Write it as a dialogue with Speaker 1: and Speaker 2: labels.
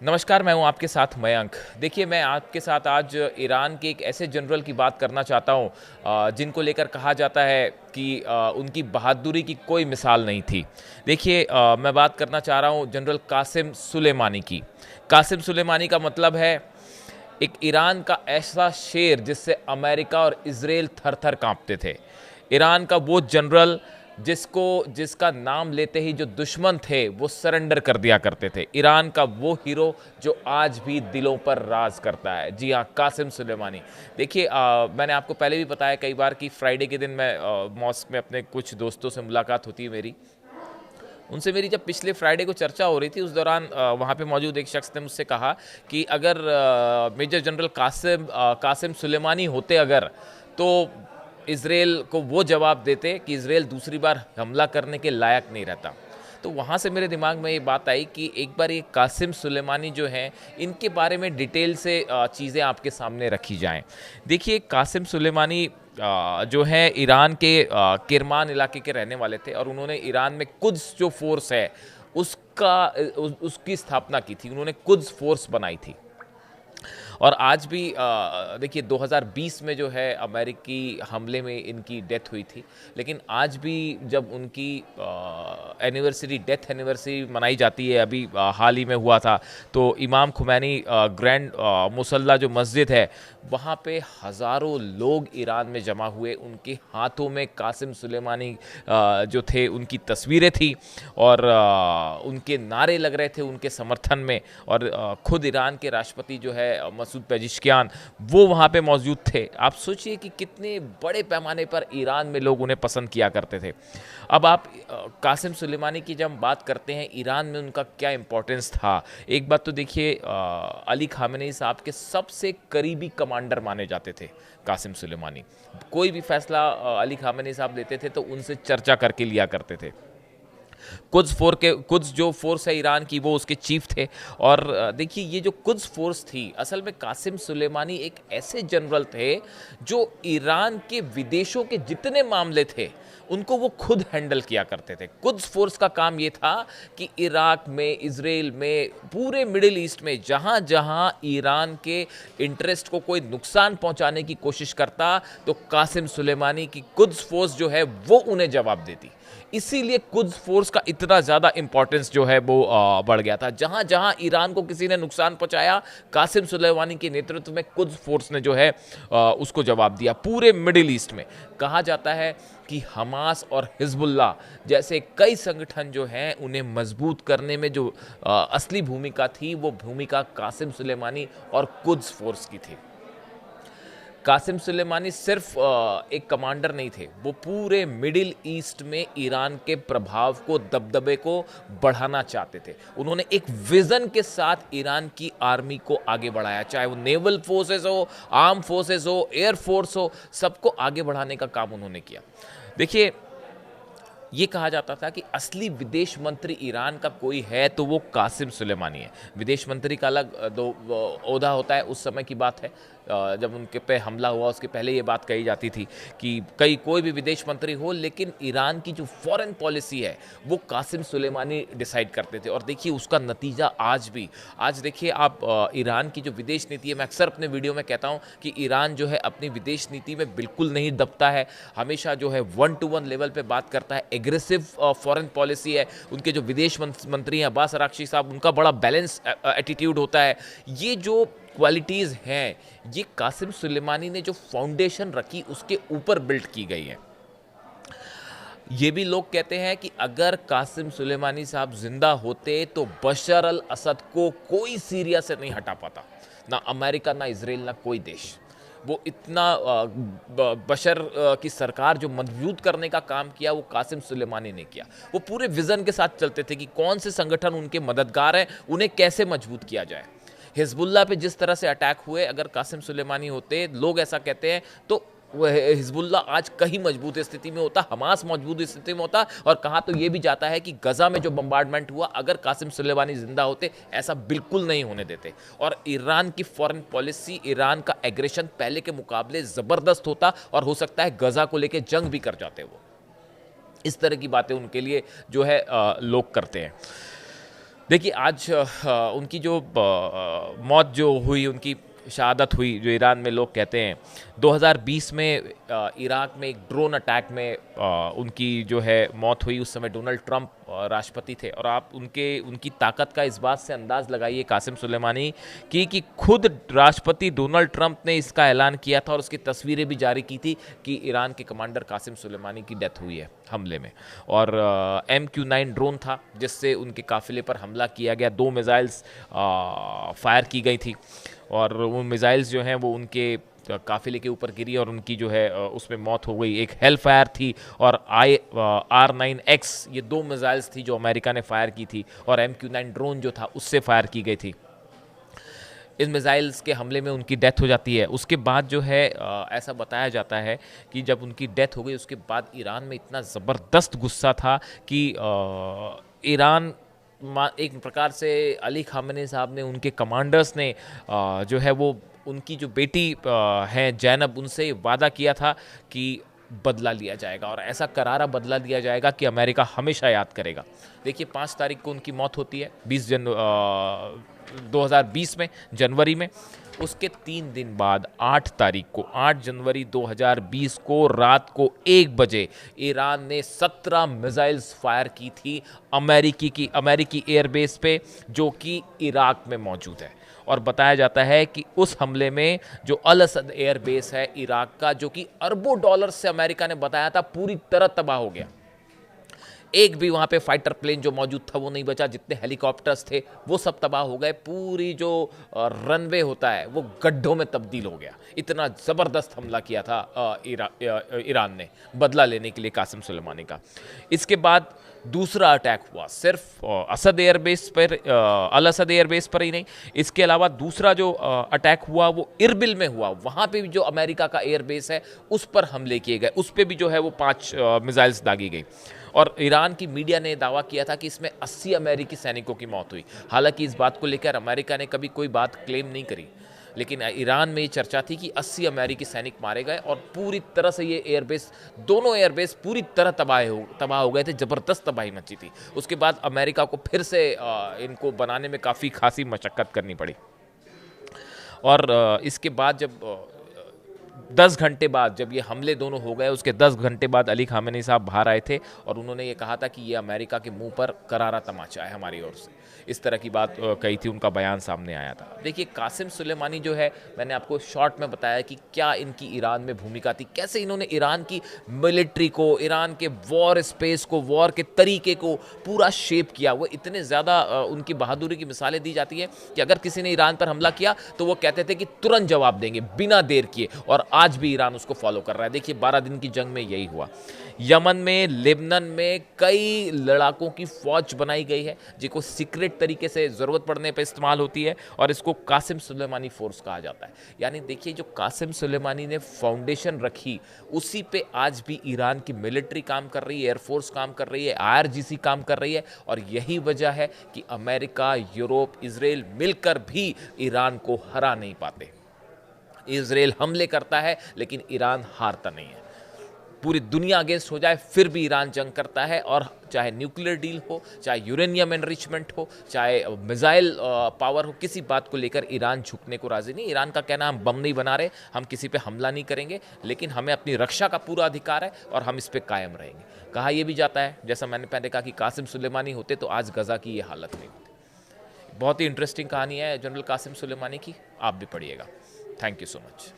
Speaker 1: नमस्कार, मैं हूं आपके साथ मयंक। देखिए, मैं आपके साथ आज ईरान के एक ऐसे जनरल की बात करना चाहता हूं जिनको लेकर कहा जाता है कि उनकी बहादुरी की कोई मिसाल नहीं थी। देखिए, मैं बात करना चाह रहा हूं जनरल कासिम सुलेमानी की। कासिम सुलेमानी का मतलब है एक ईरान का ऐसा शेर जिससे अमेरिका और इजराइल थर-थर कांपते थे। ईरान का वो जनरल जिसका नाम लेते ही जो दुश्मन थे वो सरेंडर कर दिया करते थे। ईरान का वो हीरो जो आज भी दिलों पर राज करता है। जी हाँ, कासिम सुलेमानी। देखिए, मैंने आपको पहले भी बताया कई बार कि फ्राइडे के दिन मैं मॉस्क में अपने कुछ दोस्तों से मुलाकात होती है मेरी। उनसे मेरी जब पिछले फ्राइडे को चर्चा हो रही थी, उस दौरान वहाँ पे मौजूद एक शख्स ने मुझसे कहा कि अगर मेजर जनरल कासिम सुलेमानी होते अगर, तो इसराइल को वो जवाब देते कि इसराइल दूसरी बार हमला करने के लायक नहीं रहता। तो वहाँ से मेरे दिमाग में ये बात आई कि एक बार ये कासिम सुलेमानी जो हैं, इनके बारे में डिटेल से चीज़ें आपके सामने रखी जाएं। देखिए, कासिम सुलेमानी जो है ईरान के किरमान इलाके के रहने वाले थे और उन्होंने ईरान में कुद्स जो फोर्स है उसकी स्थापना की थी। उन्होंने कुद्स फोर्स बनाई थी। और आज भी देखिए, 2020 में जो है अमेरिकी हमले में इनकी डेथ हुई थी, लेकिन आज भी जब उनकी डेथ एनिवर्सरी मनाई जाती है, अभी हाल ही में हुआ था, तो इमाम खुमैनी ग्रैंड मुसल्ला जो मस्जिद है, वहाँ पे हज़ारों लोग ईरान में जमा हुए। उनके हाथों में कासिम सुलेमानी जो थे उनकी तस्वीरें थी और उनके नारे लग रहे थे उनके समर्थन में। और खुद ईरान के राष्ट्रपति जो है मसूद पेजिशकियान, वो वहाँ पे मौजूद थे। आप सोचिए कि कितने बड़े पैमाने पर ईरान में लोग उन्हें पसंद किया करते थे। अब आप कासिम सुलेमानी की जब बात करते हैं, ईरान में उनका क्या इंपॉर्टेंस था। एक बात तो देखिए, अली खामेनी साहब के सबसे करीबी कमांडर माने जाते थे कासिम सुलेमानी। कोई भी फैसला अली खामेनी साहब लेते थे तो उनसे चर्चा करके लिया करते थे। कुद्स जो फोर्स है ईरान की, वो उसके चीफ थे। और देखिए, ये जो कुद्स फोर्स थी, असल में कासिम सुलेमानी एक ऐसे जनरल थे जो ईरान के विदेशों के जितने मामले थे उनको वो खुद हैंडल किया करते थे। कुद्स फोर्स का काम ये था कि इराक में, इजराइल में, पूरे मिडिल ईस्ट में जहां जहां ईरान के इंटरेस्ट को कोई नुकसान पहुंचाने की कोशिश करता, तो कासिम सुलेमानी की कुद्स फोर्स जो है वो उन्हें जवाब देती। इसीलिए कुद्स फोर्स का इतना ज़्यादा इंपॉर्टेंस जो है वो बढ़ गया था। जहां जहां ईरान को किसी ने नुकसान पहुंचाया, कासिम सुलेमानी के नेतृत्व में कुद्स फोर्स ने जो है उसको जवाब दिया। पूरे मिडिल ईस्ट में कहा जाता है कि हमास और हिजबुल्लाह जैसे कई संगठन जो हैं, उन्हें मजबूत करने में जो असली भूमिका थी, वो भूमिका कासिम सुलेमानी और कुद्स फोर्स की थी। कासिम सुलेमानी सिर्फ एक कमांडर नहीं थे, वो पूरे मिडिल ईस्ट में ईरान के प्रभाव को, दबदबे को बढ़ाना चाहते थे। उन्होंने एक विजन के साथ ईरान की आर्मी को आगे बढ़ाया, चाहे वो नेवल फोर्सेस हो, आर्म फोर्सेस हो, एयर फोर्स हो, सबको आगे बढ़ाने का काम उन्होंने किया। देखिए, ये कहा जाता था कि असली विदेश मंत्री ईरान का कोई है तो वो कासिम सुलेमानी है। विदेश मंत्री का अलग दो ओहदा होता है, उस समय की बात है जब उनके पे हमला हुआ, उसके पहले ये बात कही जाती थी कि कोई भी विदेश मंत्री हो, लेकिन ईरान की जो फॉरेन पॉलिसी है वो कासिम सुलेमानी डिसाइड करते थे। और देखिए, उसका नतीजा आज देखिए आप, ईरान की जो विदेश नीति है, मैं अक्सर अपने वीडियो में कहता हूँ कि ईरान जो है अपनी विदेश नीति में बिल्कुल नहीं दबता है, हमेशा जो है 1-to-1 लेवल पे बात करता है। एग्रेसिव फॉरेन पॉलिसी है। उनके जो विदेश मंत्री हैं अब्बास अराक्ची साहब, उनका बड़ा बैलेंस एटीट्यूड होता है। ये जो क्वालिटीज़ हैं, ये कासिम सुलेमानी ने जो फाउंडेशन रखी उसके ऊपर बिल्ड की गई है। ये भी लोग कहते हैं कि अगर कासिम सुलेमानी साहब जिंदा होते तो बशर अल असद को कोई सीरिया से नहीं हटा पाता, ना अमेरिका, ना इसराइल, ना कोई देश। वो इतना बशर की सरकार जो मजबूत करने का काम किया, वो कासिम सुलेमानी ने किया। वो पूरे विजन के साथ चलते थे कि कौन से संगठन उनके मददगार हैं, उन्हें कैसे मजबूत किया जाए। हिजबुल्लाह पे जिस तरह से अटैक हुए, अगर कासिम सुलेमानी होते, लोग ऐसा कहते हैं, तो हिजबुल्लाह आज कहीं मजबूत स्थिति में होता, हमास मजबूत स्थिति में होता। और कहा तो ये भी जाता है कि गजा में जो बम्बार्डमेंट हुआ, अगर कासिम सुलेमानी जिंदा होते, ऐसा बिल्कुल नहीं होने देते। और ईरान की फॉरेन पॉलिसी, ईरान का एग्रेशन पहले के मुकाबले ज़बरदस्त होता और हो सकता है गजा को लेकर जंग भी कर जाते। वो इस तरह की बातें उनके लिए जो है लोग करते हैं। देखिए आज उनकी जो मौत जो हुई, उनकी शहादत हुई, जो ईरान में लोग कहते हैं 2020 में इराक में एक ड्रोन अटैक में उनकी जो है मौत हुई। उस समय डोनाल्ड ट्रंप राष्ट्रपति थे। और आप उनकी ताकत का इस बात से अंदाज़ लगाइए कासिम सुलेमानी की कि खुद राष्ट्रपति डोनाल्ड ट्रंप ने इसका ऐलान किया था और उसकी तस्वीरें भी जारी की थी कि ईरान के कमांडर कासिम सुलेमानी की डेथ हुई है हमले में। और MQ-9 ड्रोन था जिससे उनके काफिले पर हमला किया गया। 2 मिसाइल्स फायर की गई थी और वो मिसाइल्स जो हैं वो उनके काफिले के ऊपर गिरी और उनकी जो है उसमें मौत हो गई। एक हेल फायर थी और R9X, ये 2 मिसाइल्स थी जो अमेरिका ने फायर की थी और MQ-9 ड्रोन जो था उससे फायर की गई थी। इन मिसाइल्स के हमले में उनकी डेथ हो जाती है। उसके बाद जो है ऐसा बताया जाता है कि जब उनकी डेथ हो गई उसके बाद ईरान में इतना ज़बरदस्त गुस्सा था कि ईरान एक प्रकार से अली खामेनी साहब ने, उनके कमांडर्स ने जो है वो उनकी जो बेटी हैं जैनब, उनसे वादा किया था कि बदला लिया जाएगा और ऐसा करारा बदला लिया जाएगा कि अमेरिका हमेशा याद करेगा। देखिए 5 तारीख को उनकी मौत होती है 2020 में, जनवरी में। उसके 3 दिन बाद 8 तारीख को, 8 जनवरी 2020 को रात को 1 बजे ईरान ने 17 मिसाइल्स फायर की थी अमेरिकी एयरबेस पे जो कि इराक में मौजूद है। और बताया जाता है कि उस हमले में जो अल असद एयरबेस है इराक का, जो कि अरबों डॉलर से अमेरिका ने बताया था, पूरी तरह तबाह हो गया। एक भी वहाँ पे फाइटर प्लेन जो मौजूद था वो नहीं बचा। जितने हेलीकॉप्टर्स थे वो सब तबाह हो गए। पूरी जो रनवे होता है वो गड्ढों में तब्दील हो गया। इतना ज़बरदस्त हमला किया था ईरान ने बदला लेने के लिए कासिम सुलेमानी का। इसके बाद दूसरा अटैक हुआ सिर्फ असद एयरबेस पर, अल असद एयरबेस पर ही नहीं, इसके अलावा दूसरा जो अटैक हुआ वो इरबिल में हुआ। वहाँ पे भी जो अमेरिका का एयरबेस है उस पर हमले किए गए। उस पर भी जो है वो 5 मिसाइल्स दागी गई। और ईरान की मीडिया ने दावा किया था कि इसमें 80 अमेरिकी सैनिकों की मौत हुई। हालांकि इस बात को लेकर अमेरिका ने कभी कोई बात क्लेम नहीं करी, लेकिन ईरान में ये चर्चा थी कि 80 अमेरिकी सैनिक मारे गए और पूरी तरह से ये एयरबेस, दोनों एयरबेस पूरी तरह तबाह हो गए थे। ज़बरदस्त तबाही मची थी। उसके बाद अमेरिका को फिर से इनको बनाने में काफ़ी खासी मशक्क़त करनी पड़ी। और इसके बाद जब 10 घंटे बाद जब ये हमले दोनों हो गए, उसके 10 घंटे बाद अली खामेनी साहब बाहर आए थे और उन्होंने ये कहा था कि ये अमेरिका के मुंह पर करारा तमाचा है हमारी ओर से। इस तरह की बात कही थी, उनका बयान सामने आया था। देखिए कासिम सुलेमानी जो है, मैंने आपको शॉर्ट में बताया कि क्या इनकी ईरान में भूमिका थी, कैसे इन्होंने ईरान की मिलिट्री को, ईरान के वॉर स्पेस को, वॉर के तरीके को पूरा शेप किया। वो इतने ज़्यादा उनकी बहादुरी की मिसालें दी जाती हैं कि अगर किसी ने ईरान पर हमला किया तो वो कहते थे कि तुरंत जवाब देंगे बिना देर किए, और आज भी ईरान उसको फॉलो कर रहा है। देखिए 12 दिन की जंग में यही हुआ। यमन में, लेबनान में कई लड़ाकों की फौज बनाई गई है जिनको सीक्रेट तरीके से ज़रूरत पड़ने पर इस्तेमाल होती है और इसको कासिम सुलेमानी फोर्स कहा जाता है। यानी देखिए जो कासिम सुलेमानी ने फाउंडेशन रखी उसी पे आज भी ईरान की मिलिट्री काम कर रही है, एयरफोर्स काम कर रही है, IRGC काम कर रही है। और यही वजह है कि अमेरिका, यूरोप, इजराइल मिलकर भी ईरान को हरा नहीं पाते। इजराइल हमले करता है लेकिन ईरान हारता नहीं है। पूरी दुनिया अगेंस्ट हो जाए फिर भी ईरान जंग करता है। और चाहे न्यूक्लियर डील हो, चाहे यूरेनियम एनरिचमेंट हो, चाहे मिसाइल पावर हो, किसी बात को लेकर ईरान झुकने को राजी नहीं। ईरान का कहना हम बम नहीं बना रहे, हम किसी पे हमला नहीं करेंगे, लेकिन हमें अपनी रक्षा का पूरा अधिकार है और हम इस पे कायम रहेंगे। कहा यह भी जाता है, जैसा मैंने पहले कहा, कि कासिम सुलेमानी होते तो आज गजा की ये हालत नहीं होती। बहुत ही इंटरेस्टिंग कहानी है जनरल कासिम सुलेमानी की, आप भी पढ़िएगा। Thank you so much.